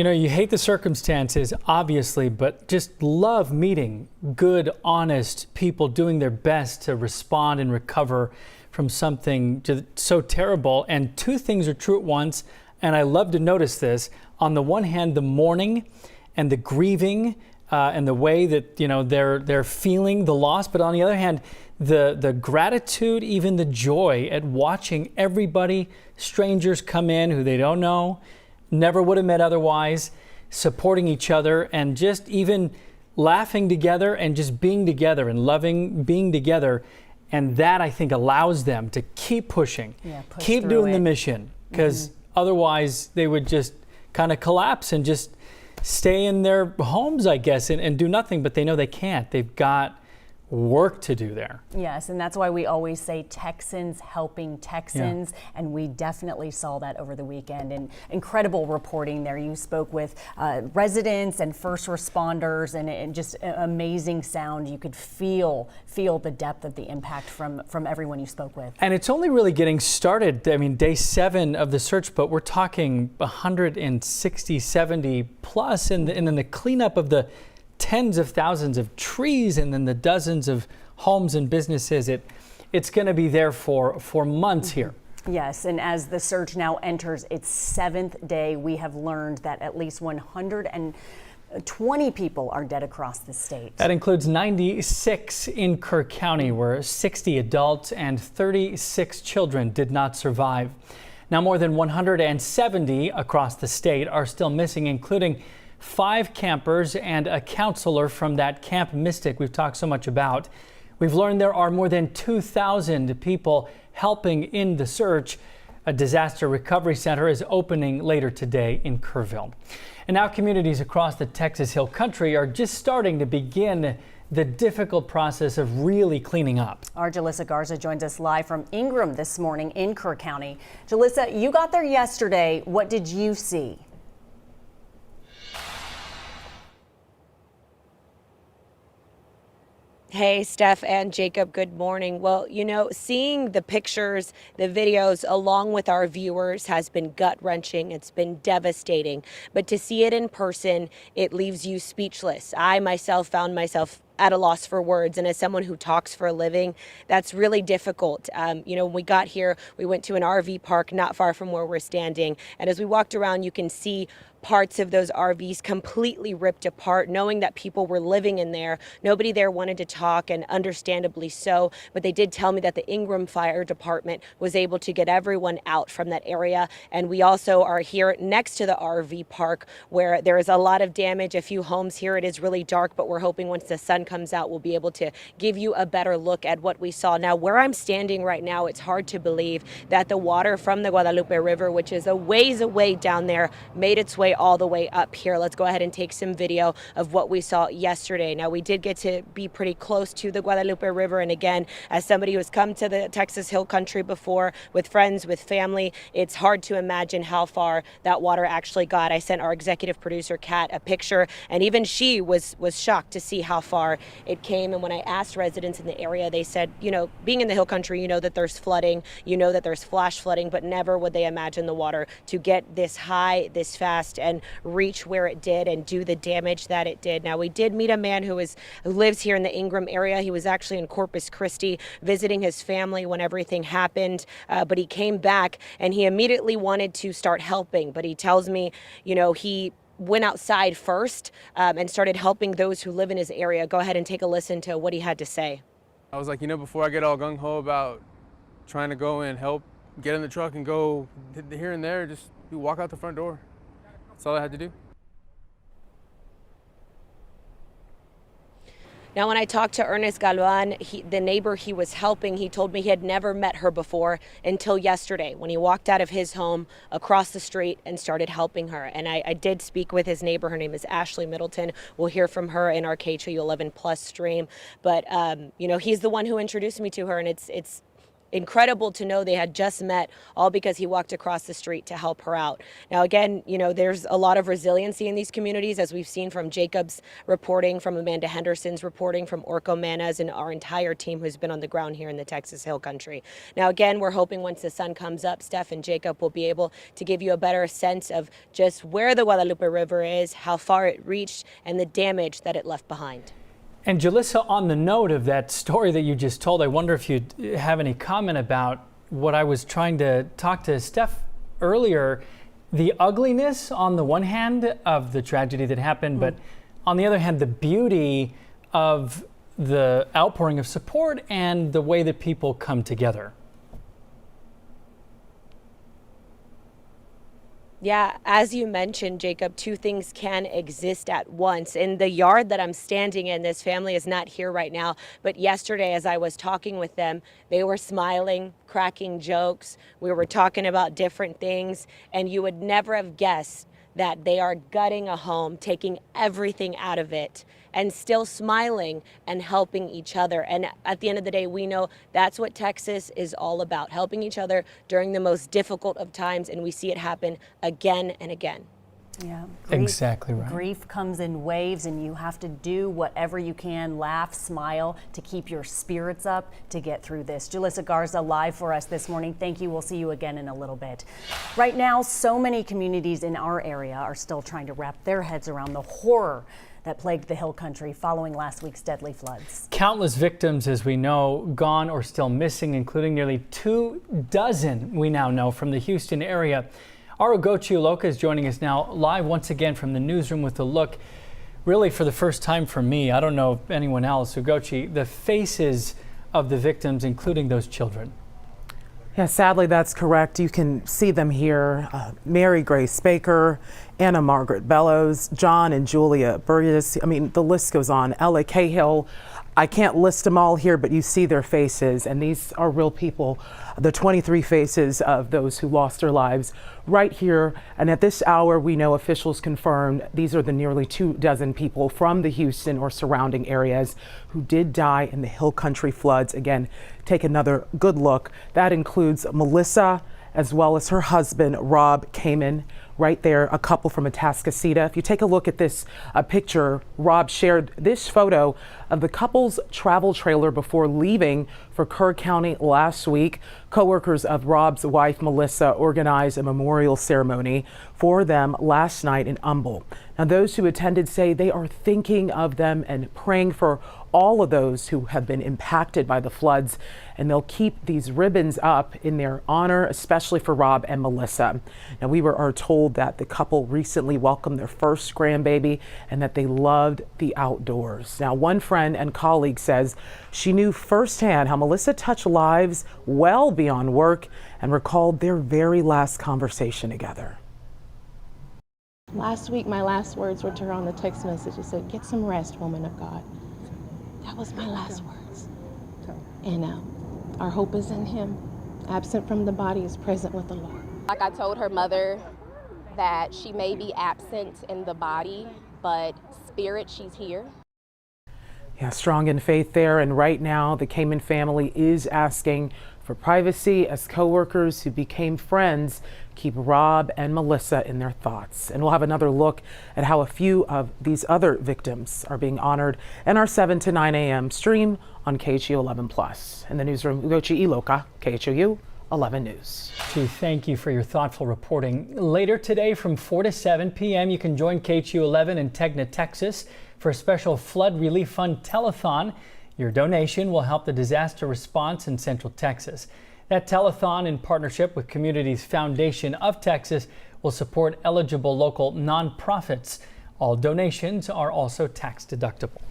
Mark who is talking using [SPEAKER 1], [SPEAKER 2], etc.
[SPEAKER 1] You know, you hate the circumstances, obviously, but just love meeting good, honest people doing their best to respond and recover from something so terrible. And two things are true at once, and I love to notice this. On the one hand, the mourning and the grieving and the way that, you know, they're feeling the loss, but on the other hand, the gratitude, even the joy at watching everybody, strangers come in who they don't know, never would have met otherwise, supporting each other and just even laughing together and just being together and loving being together. And that, I think, allows them to keep pushing, keep doing the mission, because otherwise they would just kind of collapse and just stay in their homes, I guess, and do nothing. But they know they can't. They've got work to do there.
[SPEAKER 2] Yes, and that's why we always say Texans helping Texans, and we definitely saw that over the weekend. And incredible reporting there. You spoke with residents and first responders, and just amazing sound. You could feel the depth of the impact from everyone you spoke with. And
[SPEAKER 1] it's only really getting started. I mean, day 7 of the search, but we're talking 160, 70 plus, and then the cleanup of the tens of thousands of trees and then the dozens of homes and businesses. It's going to be there for months here.
[SPEAKER 2] Yes, and as the search now enters its 7th day, we have learned that at least 120 people are dead across the state.
[SPEAKER 1] That includes 96 in KHOU County, where 60 adults and 36 children did not survive. Now, more than 170 across the state are still missing, including 5 campers and a counselor from that Camp Mystic we've talked so much about. We've learned there are more than 2,000 people helping in the search. A disaster recovery center is opening later today in Kerrville. And now communities across the Texas Hill Country are just starting to begin the difficult process of really cleaning up.
[SPEAKER 2] Our Jalissa Garza joins us live from Ingram this morning in KHOU County. Jalissa, you got there yesterday. What did you see?
[SPEAKER 3] Hey, Steph and Jacob, good morning. Well, you know, seeing the pictures, the videos, along with our viewers has been gut-wrenching. It's been devastating. But to see it in person, it leaves you speechless. I myself found myself at a loss for words. And as someone who talks for a living, that's really difficult. You know, when we got here, we went to an RV park not far from where we're standing. And as we walked around, you can see parts of those RVs completely ripped apart, knowing that people were living in there. Nobody there wanted to talk, and understandably so, but they did tell me that the Ingram Fire Department was able to get everyone out from that area. And we also are here next to the RV park where there is a lot of damage, a few homes here. It is really dark, but we're hoping once the sun comes out, we'll be able to give you a better look at what we saw. Now, where I'm standing right now, it's hard to believe that the water from the Guadalupe River, which is a ways away down there, made its way all the way up here. Let's go ahead and take some video of what we saw yesterday. Now, we did get to be pretty close to the Guadalupe River, and again, as somebody who has come to the Texas Hill Country before with friends, with family, it's hard to imagine how far that water actually got. I sent our executive producer, Kat, a picture, and even she was shocked to see how far it came. And when I asked residents in the area, they said, you know, being in the Hill Country, you know that there's flooding, you know that there's flash flooding, but never would they imagine the water to get this high, this fast, and reach where it did and do the damage that it did. Now, we did meet a man who lives here in the Ingram area. He was actually in Corpus Christi visiting his family when everything happened, but he came back and he immediately wanted to start helping. But he tells me, you know, he went outside first and started helping those who live in his area. Go ahead and take a listen to what he had to say.
[SPEAKER 4] I was like, you know, before I get all gung-ho about trying to go and help, get in the truck and go here and there, just walk out the front door. That's all I had to do.
[SPEAKER 3] Now, when I talked to Ernest Galvan, the neighbor he was helping, he told me he had never met her before until yesterday when he walked out of his home across the street and started helping her. And I did speak with his neighbor. Her name is Ashley Middleton. We'll hear from her in our KHOU 11 Plus stream. But, you know, he's the one who introduced me to her, and it's incredible to know they had just met, all because he walked across the street to help her out. Now, again, there's a lot of resiliency in these communities, as we've seen from Jacob's reporting, from Amanda Henderson's reporting, from Orko Mana's, and our entire team who's been on the ground here in the Texas Hill Country. Now, again, we're hoping once the sun comes up, Steph and Jacob will be able to give you a better sense of just where the Guadalupe River is, how far it reached, and the damage that it left behind.
[SPEAKER 1] And Jalissa, on the note of that story that you just told, I wonder if you have any comment about what I was trying to talk to Steph earlier, the ugliness on the one hand of the tragedy that happened, but on the other hand, the beauty of the outpouring of support and the way that people come together.
[SPEAKER 3] Yeah, as you mentioned, Jacob, two things can exist at once. In the yard that I'm standing in, this family is not here right now, but yesterday as I was talking with them, they were smiling, cracking jokes. We were talking about different things, and you would never have guessed that they are gutting a home, taking everything out of it, and still smiling and helping each other. And at the end of the day, we know that's what Texas is all about, helping each other during the most difficult of times, and we see it happen again and again.
[SPEAKER 2] Yeah,
[SPEAKER 1] exactly right.
[SPEAKER 2] Grief comes in waves, and you have to do whatever you can, laugh, smile, to keep your spirits up to get through this. Jalissa Garza live for us this morning. Thank you. We'll see you again in a little bit. Right now, so many communities in our area are still trying to wrap their heads around the horror that plagued the Hill Country following last week's deadly floods. Countless victims, as we know, gone or still missing, including nearly 24 we now know from the Houston area. Our KHOU is joining us now live once again from the newsroom with a look, really for the first time for me, I don't know if anyone else, Ugochi, the faces of the victims, including those children.
[SPEAKER 5] Yeah, sadly, that's correct. You can see them here. Mary Grace Baker, Anna Margaret Bellows, John and Julia Burgess. I mean, the list goes on. Ella Cahill. I can't list them all here, but you see their faces, and these are real people. The 23 faces of those who lost their lives right here. And at this hour, we know officials confirmed these are the nearly 24 people from the Houston or surrounding areas who did die in the Hill Country floods. Again, take another good look. That includes Melissa, as well as her husband, Rob Kamen, right there, a couple from Atascocita. If you take a look at this picture, Rob shared this photo of the couple's travel trailer before leaving for Kerr County last week. Co-workers of Rob's wife, Melissa, organized a memorial ceremony for them last night in Humble. Now, those who attended say they are thinking of them and praying for all of those who have been impacted by the floods, and they'll keep these ribbons up in their honor, especially for Rob and Melissa. Now, we are told that the couple recently welcomed their first grandbaby and that they loved the outdoors. Now, one friend and colleague says she knew firsthand how Melissa touched lives well beyond work and recalled their very last conversation together.
[SPEAKER 6] Last week, my last words were to her on the text message. It said, "Get some rest, woman of God." That was my last words. And our hope is in him. Absent from the body is present with the Lord.
[SPEAKER 7] Like I told her mother that she may be absent in the body, but spirit, she's here.
[SPEAKER 5] Yeah, strong in faith there. And right now, the Kamen family is asking for privacy as co-workers who became friends keep Rob and Melissa in their thoughts. And we'll have another look at how a few of these other victims are being honored in our 7 to 9 a.m. stream on KHOU 11+. In the newsroom, Ugochi Iloka, KHOU 11 News.
[SPEAKER 1] Gee, thank you for your thoughtful reporting. Later today from 4 to 7 p.m., you can join KHOU 11 in Tegna, Texas for a special Flood Relief Fund telethon. Your donation will help the disaster response in Central Texas. That telethon, in partnership with Communities Foundation of Texas, will support eligible local nonprofits. All donations are also tax deductible.